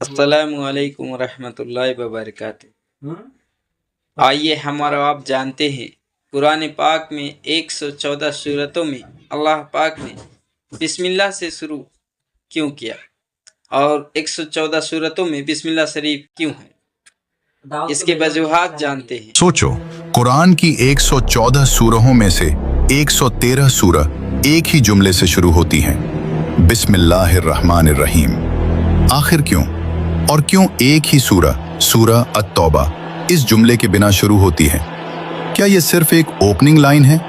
अस्सलामुअलैकुम रहमतुल्लाहि व बरकातुहू। आइए हम और आप जानते हैं कुरान पाक में 114 सूरतों में अल्लाह पाक ने बिस्मिल्लाह से शुरू क्यों किया और 114 सूरतों में बिस्मिल्लाह शरीफ क्यों है, इसके वजूहात जानते हैं। सोचो, कुरान की 114 सूरहों में से 113 सूरह एक ही जुमले से शुरू होती हैं, बिस्मिल्लाहिर्रहमानिर्रहीम। आखिर क्यों? और क्यों एक ही सूरह अत-तौबा इस जुमले के बिना शुरू होती है? क्या ये सिर्फ एक ओपनिंग लाइन है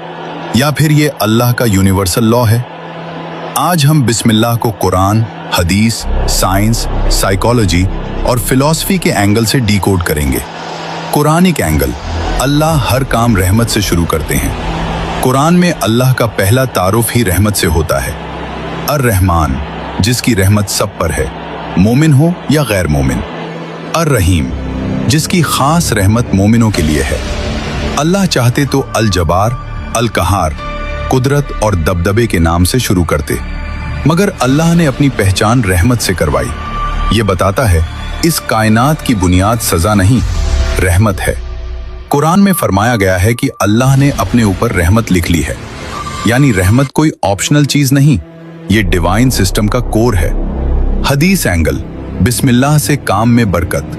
या फिर ये अल्लाह का यूनिवर्सल लॉ है? आज हम बिस्मिल्लाह को कुरान, हदीस, साइंस, साइकोलॉजी और फिलॉसफी के एंगल से डीकोड करेंगे। कुरानिक एंगल, अल्लाह हर काम रहमत से शुरू करते हैं। कुरान में अल्लाह का पहला तारुफ ही रहमत से होता है। अर-रहमान, जिसकी रहमत सब पर है, मोमिन हो या गैर मोमिन। अर-रहीम, जिसकी खास रहमत मोमिनों के लिए है। अल्लाह चाहते तो अल-जबार, अल-कहार, कुदरत और दबदबे के नाम से शुरू करते, मगर अल्लाह ने अपनी पहचान रहमत से करवाई। ये बताता है इस कायनात की बुनियाद सजा नहीं, रहमत है। कुरान में फरमाया गया है कि अल्लाह ने अपने ऊपर रहमत लिख ली है, यानी रहमत कोई ऑप्शनल चीज नहीं, ये डिवाइन सिस्टम का कोर है। हदीस एंगल, बिस्मिल्लाह से काम में बरकत।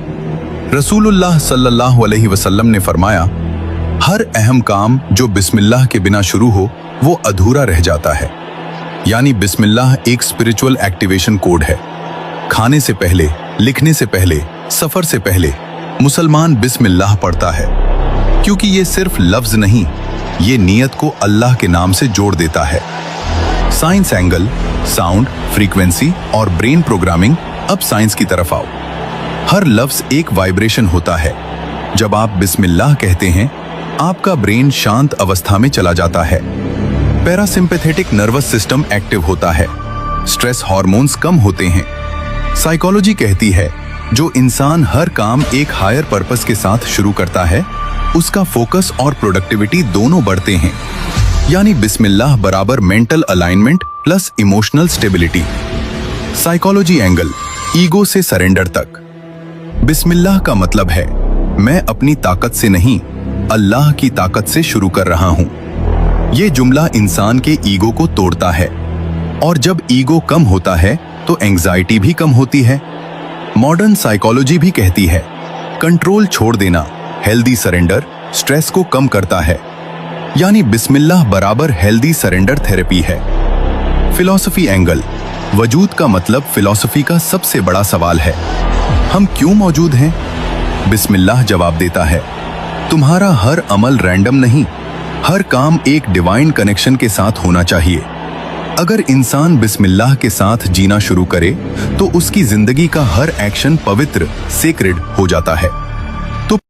रसूलुल्लाह सल्लल्लाहु अलैहि वसल्लम ने फरमाया, हर अहम काम जो बिस्मिल्लाह के बिना शुरू हो वो अधूरा रह जाता है। यानी बिस्मिल्लाह एक स्पिरिचुअल एक्टिवेशन कोड है। खाने से पहले, लिखने से पहले, सफर से पहले मुसलमान बिस्मिल्लाह पढ़ता है, क्योंकि ये सिर्फ लफ्ज नहीं, ये नियत को अल्लाह के नाम से जोड़ देता है। साइंस एंगल, साउंड, फ्रीक्वेंसी और ब्रेन प्रोग्रामिंग। अब साइंस की तरफ आओ। हर लफ्ज एक वाइब्रेशन होता है। जब आप बिस्मिल्लाह कहते हैं, आपका ब्रेन शांत अवस्था में चला जाता है। पैरासिम्पैथेटिक नर्वस सिस्टम एक्टिव होता है, स्ट्रेस हार्मोन्स कम होते हैं। साइकोलॉजी कहती है, जो इंसान हर काम एक हायर पर्पस के साथ शुरू करता है, उसका फोकस और प्रोडक्टिविटी दोनों बढ़ते हैं। यानी बिस्मिल्लाह बराबर mental alignment plus emotional stability. Psychology angle, ego से सरेंडर तक। बिस्मिल्लाह का मतलब है, मैं अपनी ताकत से नहीं, अल्लाह की ताकत से शुरू कर रहा हूं। यह जुमला इंसान के ईगो को तोड़ता है, और जब ईगो कम होता है तो एंजाइटी भी कम होती है। मॉडर्न साइकोलॉजी भी कहती है, कंट्रोल छोड़ देना, हेल्दी सरेंडर, स्ट्रेस को कम करता है। यानी बिस्मिल्लाह बराबर हेल्दी सरेंडर थेरेपी है। फिलॉसफी एंगल, वजूद का मतलब फिलॉसफी का सबसे बड़ा सवाल है, हम क्यों मौजूद हैं? बिस्मिल्लाह जवाब देता है, तुम्हारा हर अमल रैंडम नहीं, हर काम एक डिवाइन कनेक्शन के साथ होना चाहिए। अगर इंसान बिस्मिल्लाह के साथ जीना शुरू करे तो उसकी जिंदगी का हर एक्शन पवित्र, सेक्रेड हो जाता है।